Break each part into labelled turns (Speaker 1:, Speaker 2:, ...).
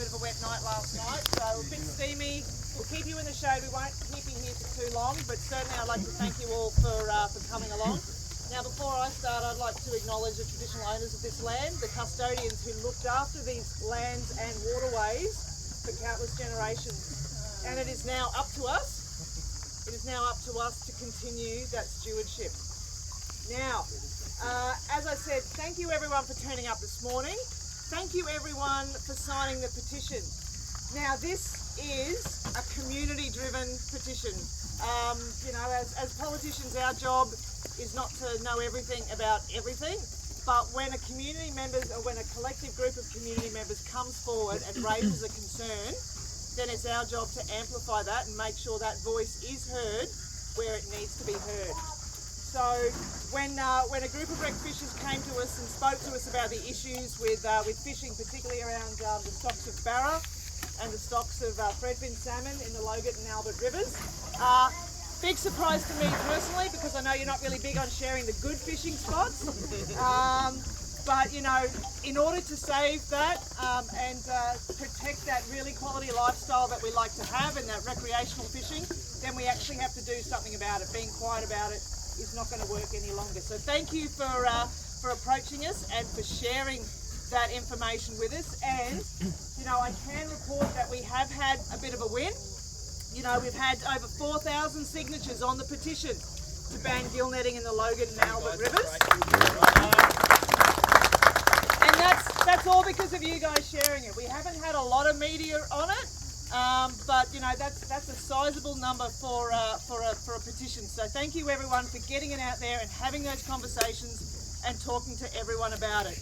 Speaker 1: bit of a wet night last night, so a bit steamy. We'll keep you in the shade. We won't keep you here for too long, but certainly I'd like to thank you all for coming along. Now, before I start, I'd like to acknowledge the traditional owners of this land, the custodians who looked after these lands and waterways for countless generations. And it is now up to us. It is now up to us to continue that stewardship. Now, as I said, thank you everyone for turning up this morning. Thank you everyone for signing the petition. Now, this is a community-driven petition. You know, as politicians, our job is not to know everything about everything, but when a community members or when a collective group of community members comes forward and raises a concern, then it's our job to amplify that and make sure that voice is heard where it needs to be heard. So when a group of wrecked fishers came to us and spoke to us about the issues with fishing, particularly around the stocks of barra and the stocks of threadfin salmon in the Logan and Albert rivers, big surprise to me personally, because I know you're not really big on sharing the good fishing spots. But you know, in order to save that and protect that really quality lifestyle that we like to have and that recreational fishing, then we actually have to do something about it. Being quiet about it is not going to work any longer. So thank you for approaching us and for sharing that information with us. And you know, I can report that we have had a bit of a win. You know, we've had over 4,000 signatures on the petition to ban gill netting in the Logan and Albert rivers. And that's all because of you guys sharing it. We haven't had a lot of media on it, but you know, that's a sizable number for a petition. So thank you everyone for getting it out there and having those conversations and talking to everyone about it.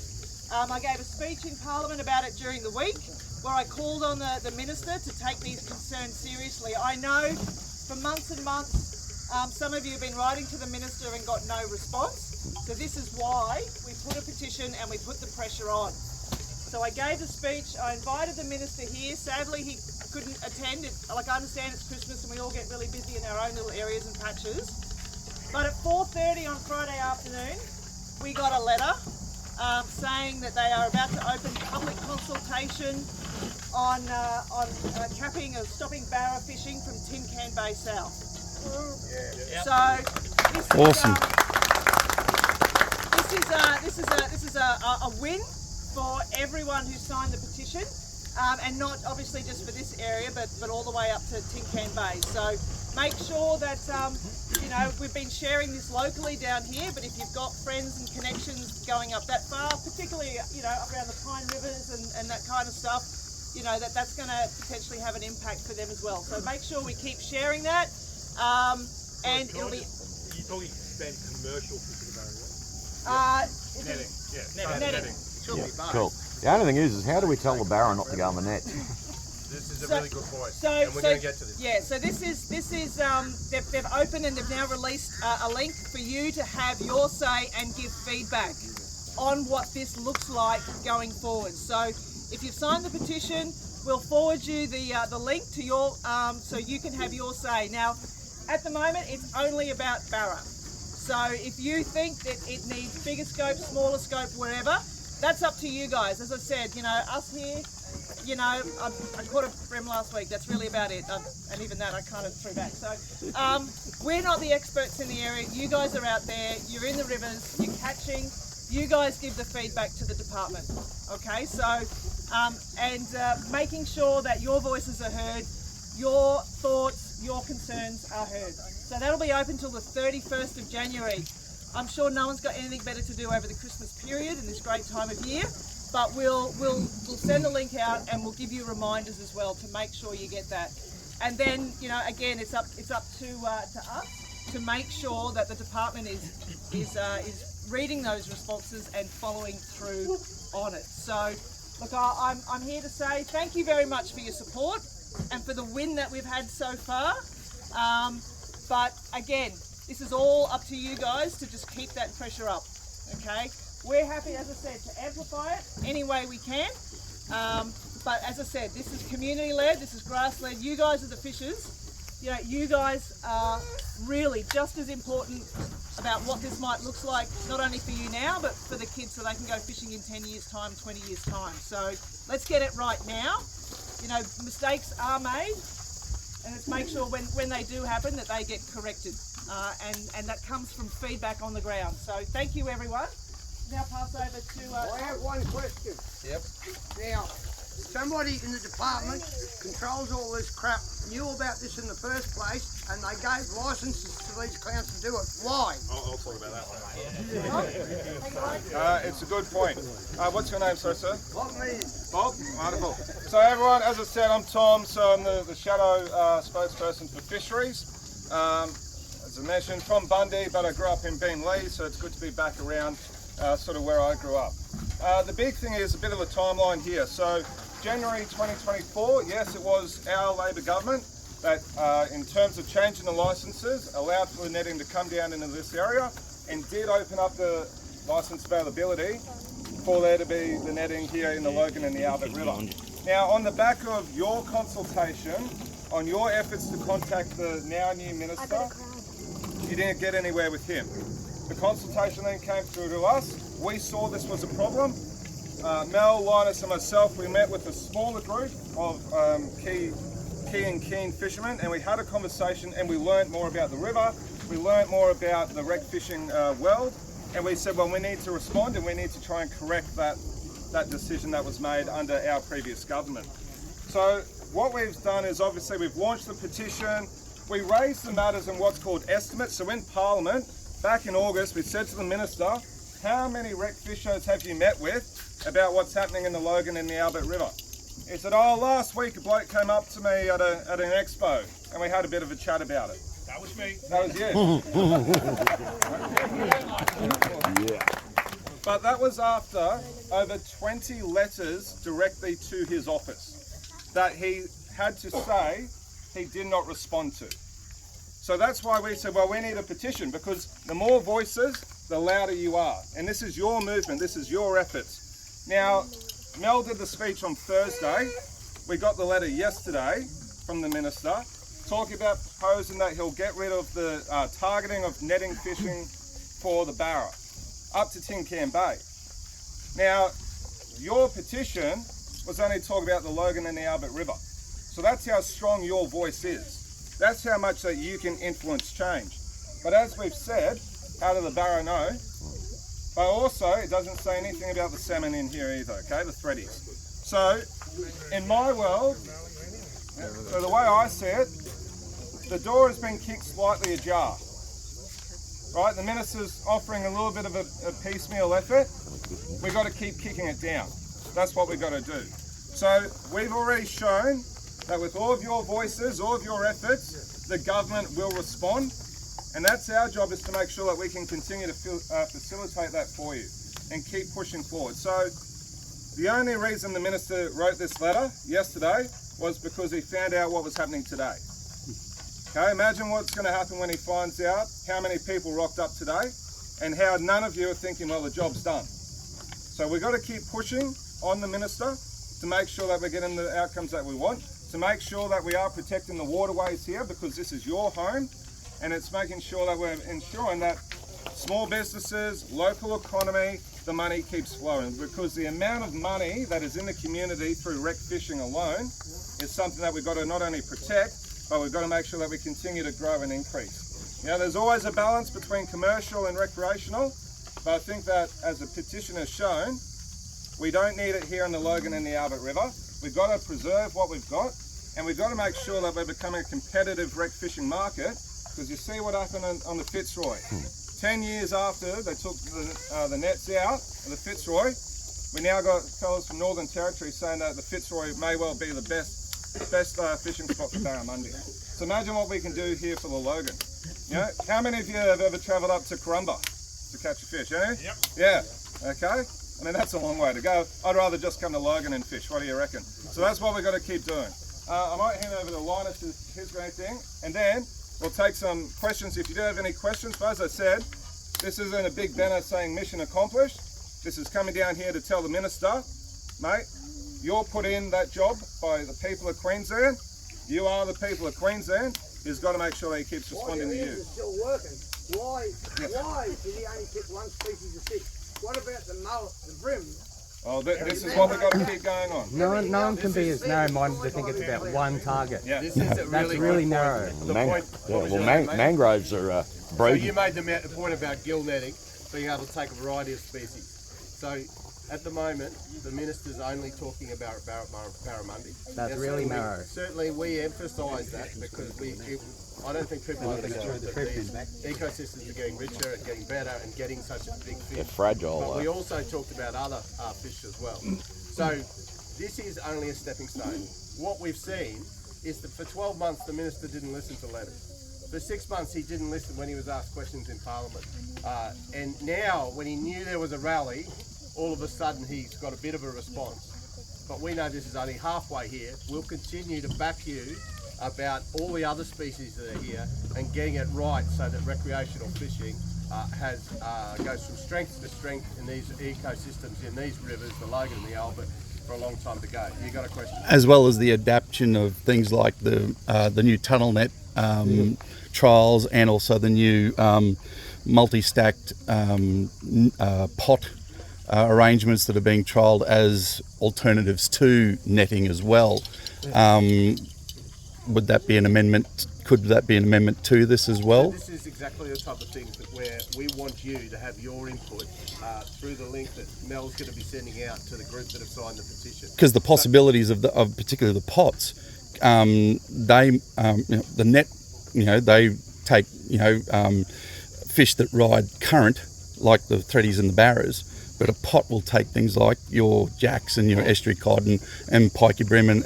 Speaker 1: I gave a speech in Parliament about it during the week, where I called on the Minister to take these concerns seriously. I know for months and months, some of you have been writing to the Minister and got no response. So this is why we put a petition and we put the pressure on. So I gave the speech, I invited the Minister here. Sadly, he couldn't attend. Like, I understand it's Christmas and we all get really busy in our own little areas and patches. But at 4:30 on Friday afternoon, we got a letter saying that they are about to open public consultation on capping of stopping barra fishing from Tin Can Bay South. So this is
Speaker 2: awesome.
Speaker 1: This is a win for everyone who signed the petition, and not obviously just for this area, but all the way up to Tin Can Bay. So make sure that you know, we've been sharing this locally down here, but if you've got friends and connections going up that far, particularly you know, up around the Pine Rivers and that kind of stuff, you know, that's going to potentially have an impact for them as well. So make sure we keep sharing that. And it'll be...
Speaker 3: You're talking about commercial fishing about it, right? Netting. Yeah. Netting.
Speaker 2: Yeah, cool. The only thing is how do we tell the barra not to go on the net?
Speaker 3: This is a really good point,
Speaker 1: and
Speaker 3: we're going to get to this.
Speaker 1: Yeah, so this is they've opened and they've now released a link for you to have your say and give feedback on what this looks like going forward. So if you've signed the petition, we'll forward you the link to your so you can have your say. Now, at the moment, it's only about barra. So if you think that it needs bigger scope, smaller scope, wherever, that's up to you guys. As I said, you know, us here, you know, I caught a bream last week. That's really about it. And even that I kind of threw back. So we're not the experts in the area. You guys are out there. You're in the rivers. You're catching. You guys give the feedback to the department. Okay, so making sure that your voices are heard, your thoughts, your concerns are heard. So that'll be open till the 31st of January. I'm sure no one's got anything better to do over the Christmas period in this great time of year, but we'll send the link out and we'll give you reminders as well to make sure you get that. And then, you know, again, it's up to us to make sure that the department is reading those responses and following through on it. So, look, I'm here to say thank you very much for your support and for the win that we've had so far. But again, this is all up to you guys to just keep that pressure up, okay? We're happy, as I said, to amplify it any way we can. But as I said, this is community-led, this is grass-led. You guys are the fishers. You know, you guys are really just as important about what this might look like, not only for you now, but for the kids so they can go fishing in 10 years' time, 20 years' time. So let's get it right now. you know, mistakes are made, and let's make sure when they do happen that they get corrected. And that comes from feedback on the ground. So thank you, everyone. Now pass over to...
Speaker 4: I have one question.
Speaker 5: Yep.
Speaker 4: Now, somebody in the department that controls all this crap knew about this in the first place, and they gave licences to these clowns to do it. Why?
Speaker 3: I'll talk about that one.
Speaker 5: It's a good point. What's your name, sir?
Speaker 4: What me?
Speaker 5: Bob? Wonderful. So everyone, as I said, I'm Tom, so I'm the shadow spokesperson for fisheries. As I mentioned, from Bundy, but I grew up in Beenleigh, so it's good to be back around sort of where I grew up. The big thing is a bit of a timeline here. So January 2024, yes, it was our Labor government that, in terms of changing the licences, allowed for the netting to come down into this area and did open up the licence availability for there to be the netting here in the Logan and the Albert River. Now, on the back of your consultation, on your efforts to contact the now new minister, you didn't get anywhere with him. The consultation then came through to us. We saw this was a problem. Mel, Linus and myself, we met with a smaller group of key and keen fishermen, and we had a conversation and we learned more about the river. We learned more about the wreck fishing world, and we said, well, we need to respond and we need to try and correct that decision that was made under our previous government. So what we've done is obviously we've launched the petition. We raised the matters in what's called estimates. So in Parliament, back in August, we said to the Minister, how many wreck fishers have you met with about what's happening in the Logan and the Albert River? He said, oh, last week a bloke came up to me at an expo and we had a bit of a chat about it.
Speaker 3: That was me.
Speaker 5: That was you.
Speaker 2: Yeah.
Speaker 5: But that was after over 20 letters directly to his office that he had to say he did not respond to. So that's why we said, well, we need a petition, because the more voices, the louder you are. And this is your movement, this is your efforts. Now, Mel did the speech on Thursday. We got the letter yesterday from the minister talking about proposing that he'll get rid of the targeting of netting fishing for the Barra up to Tin Can Bay. Now, your petition was only talking about the Logan and the Albert River. So that's how strong your voice is. That's how much that you can influence change. But as we've said, how do the Barra know? But also, it doesn't say anything about the salmon in here either, okay, the threadies. So, in my world, so the way I see it, the door has been kicked slightly ajar. Right, the minister's offering a little bit of a piecemeal effort. We've got to keep kicking it down. That's what we've got to do. So, we've already shown that with all of your voices, all of your efforts, the government will respond. And that's our job, is to make sure that we can continue to facilitate that for you and keep pushing forward. So the only reason the minister wrote this letter yesterday was because he found out what was happening today. Okay, imagine what's going to happen when he finds out how many people rocked up today and how none of you are thinking, well, the job's done. So we've got to keep pushing on the minister to make sure that we're getting the outcomes that we want, to make sure that we are protecting the waterways here, because this is your home. And it's making sure that we're ensuring that small businesses, local economy, the money keeps flowing, because the amount of money that is in the community through wreck fishing alone is something that we've got to not only protect, but we've got to make sure that we continue to grow and increase. You know, there's always a balance between commercial and recreational, but I think that, as the petition has shown, we don't need it here in the Logan and the Albert River. We've got to preserve what we've got, and we've got to make sure that we're becoming a competitive wreck fishing market. Because you see what happened on the Fitzroy. 10 years after they took the nets out of the Fitzroy, we now got fellas from Northern Territory saying that the Fitzroy may well be the best fishing spot for barramundi. So imagine what we can do here for the Logan. You know, how many of you have ever travelled up to Corumba to catch a fish? Any? Yep. Yeah. Okay. I mean, that's a long way to go. I'd rather just come to Logan and fish. What do you reckon? So that's what we've got to keep doing. I might hand over to Linus, his great thing, and then we'll take some questions if you do have any questions. But as I said, this isn't a big banner saying mission accomplished. This is coming down here to tell the minister, mate, you're put in that job by the people of Queensland. You are the people of Queensland. He's got to make sure that he keeps responding to you.
Speaker 4: Is still working. Why did he only pick one species of fish? What about the mullet, the brim,
Speaker 5: Oh, this is what we've got to keep going on.
Speaker 6: No one can be as narrow-minded to think it's about one target.
Speaker 5: Yeah.
Speaker 7: This is a
Speaker 6: That's
Speaker 7: really
Speaker 6: really
Speaker 7: good
Speaker 6: narrow.
Speaker 7: point.
Speaker 2: Mangroves are
Speaker 7: So
Speaker 2: breeding.
Speaker 7: you made the point about gill netting, being able to take a variety of species. So at the moment, the minister's only talking about barramundi.
Speaker 6: That's really narrow.
Speaker 7: Certainly we emphasise that because I don't think people understand that these ecosystems are getting richer and getting better and getting such a big fish.
Speaker 2: They're fragile.
Speaker 7: But we also talked about other fish as well. So this is only a stepping stone. What we've seen is that for 12 months the minister didn't listen to letters. For 6 months he didn't listen when he was asked questions in Parliament. And now when he knew there was a rally, all of a sudden he's got a bit of a response. But we know this is only halfway here. We'll continue to back you about all the other species that are here and getting it right so that recreational fishing goes from strength to strength in these ecosystems, in these rivers, the Logan and the Albert, for a long time to go. You got a question?
Speaker 8: As well as the adaptation of things like the new tunnel net trials and also the new multi-stacked pot arrangements that are being trialled as alternatives to netting as well. Would that be an amendment? Could that be an amendment to this as well?
Speaker 7: This is exactly the type of things that where we want you to have your input through the link that Mel's going to be sending out to the group that have signed the petition.
Speaker 8: Because the possibilities of particularly the pots, the net, they take fish that ride current like the threadies and the barras. But a pot will take things like your jacks and your estuary cod and pikey brim and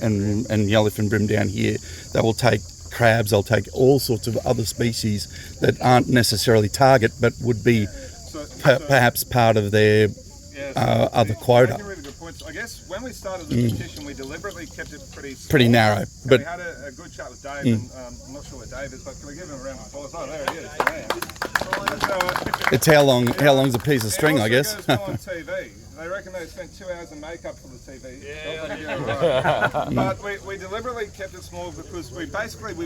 Speaker 8: yellowfin brim down here. They will take crabs, they'll take all sorts of other species that aren't necessarily target but would be perhaps part of their other quota.
Speaker 5: Really good points. I guess when we started the petition, we deliberately kept it pretty small.
Speaker 8: Pretty narrow. But
Speaker 5: we had a good chat with Dave, and I'm not sure where Dave is, but can we give him a round of applause? Oh, there he is.
Speaker 8: it's how long's a piece of string, I guess.
Speaker 5: It also goes well on TV. They reckon they spent 2 hours in makeup for the TV. But we deliberately kept it small because we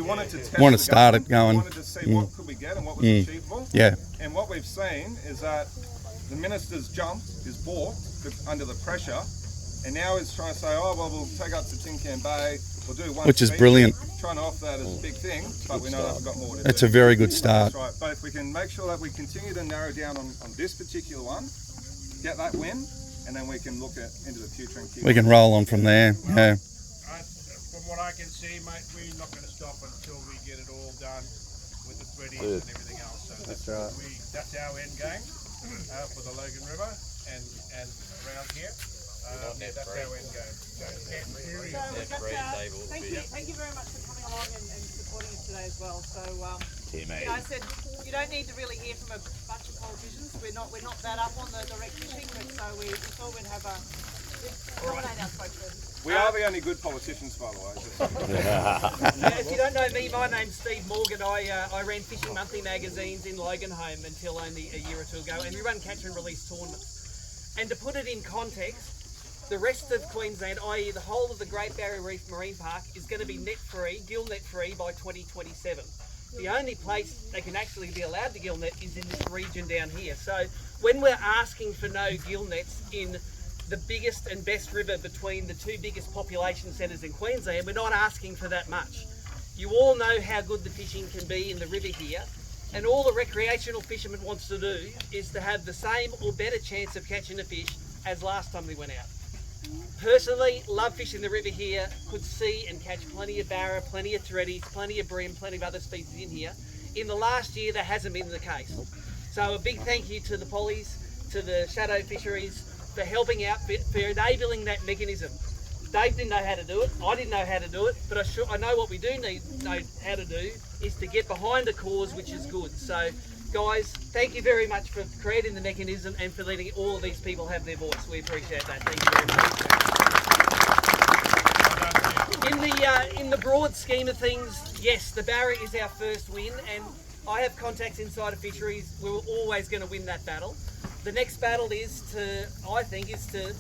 Speaker 5: wanted to test.
Speaker 8: Want to start it going.
Speaker 5: We wanted to see what could we get and what was achievable.
Speaker 8: Yeah.
Speaker 5: And what we've seen is that the minister's jumped, is balked under the pressure, and now he's trying to say, oh, well, we'll take up to Tin Can Bay, we'll do one.
Speaker 8: Which is
Speaker 5: species,
Speaker 8: brilliant.
Speaker 5: Trying to offer that as a big thing, but we know that we've got more to do.
Speaker 8: It's a very good start.
Speaker 5: That's right, but if we can make sure that we continue to narrow down on this particular one, get that win, and then we can look into the future and keep.
Speaker 8: We can roll on from there. Yeah.
Speaker 3: From what I can see, mate, we're not going to stop until we get it all done with the threadies and everything else. So that's our end game for the Logan River and around here. That's our end game.
Speaker 1: Thank you very much for coming along and supporting us today as well. So, I said you don't need to really hear from a bunch of politicians. We're not that up on the direct fishing, but so we thought we'd have nominate our spokesperson.
Speaker 5: We are the only good politicians, by the way.
Speaker 1: If you don't know me, my name's Steve Morgan. I ran Fishing Monthly magazines in Loganholme until only a year or two ago, and we run catch and release tournaments. And to put it in context, the rest of Queensland, i.e. the whole of the Great Barrier Reef Marine Park, is going to be gill net free by 2027. The only place they can actually be allowed to gill net is in this region down here. So when we're asking for no gill nets in the biggest and best river between the two biggest population centres in Queensland, we're not asking for that much. You all know how good the fishing can be in the river here, and all the recreational fisherman wants to do is to have the same or better chance of catching a fish as last time we went out. Personally, love fishing the river here, could see and catch plenty of barra, plenty of threadies, plenty of bream, plenty of other species in here. In the last year, that hasn't been the case. So a big thank you to the pollies, to the shadow fisheries, for helping out, for enabling that mechanism. Dave didn't know how to do it, I didn't know how to do it, but I know what we do know how to do is to get behind the cause, which is good. So guys, thank you very much for creating the mechanism and for letting all of these people have their voice. We appreciate that. Thank you very much. In the broad scheme of things, yes, the barra is our first win, and I have contacts inside of fisheries. We were always going to win that battle. The next battle is to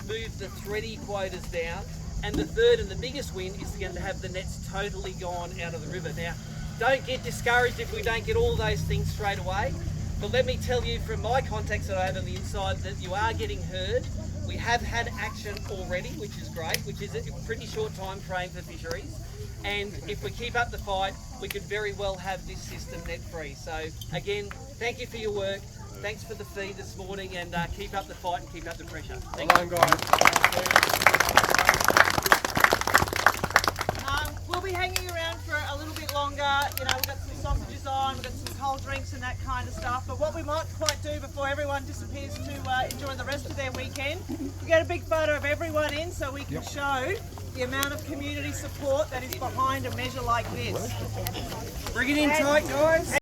Speaker 1: move the thready quotas down, and the third and the biggest win is going to have the nets totally gone out of the river. Now, don't get discouraged if we don't get all those things straight away, but let me tell you from my contacts that I have on the inside that you are getting heard.
Speaker 9: We have had action already, which is great, which is a pretty short time frame for fisheries. And if we keep up the fight, we could very well have this system net free. So again, thank you for your work. Thanks for the feed this morning, and keep up the fight and keep up the pressure. Thank you.
Speaker 1: We'll be hanging around for a little bit longer. You know, we've got some sausages on, we've got some cold drinks and that kind of stuff. But what we might quite do before everyone disappears to enjoy the rest of their weekend, we get a big photo of everyone in so we can show the amount of community support that is behind a measure like this.
Speaker 4: Bring it in tight, guys.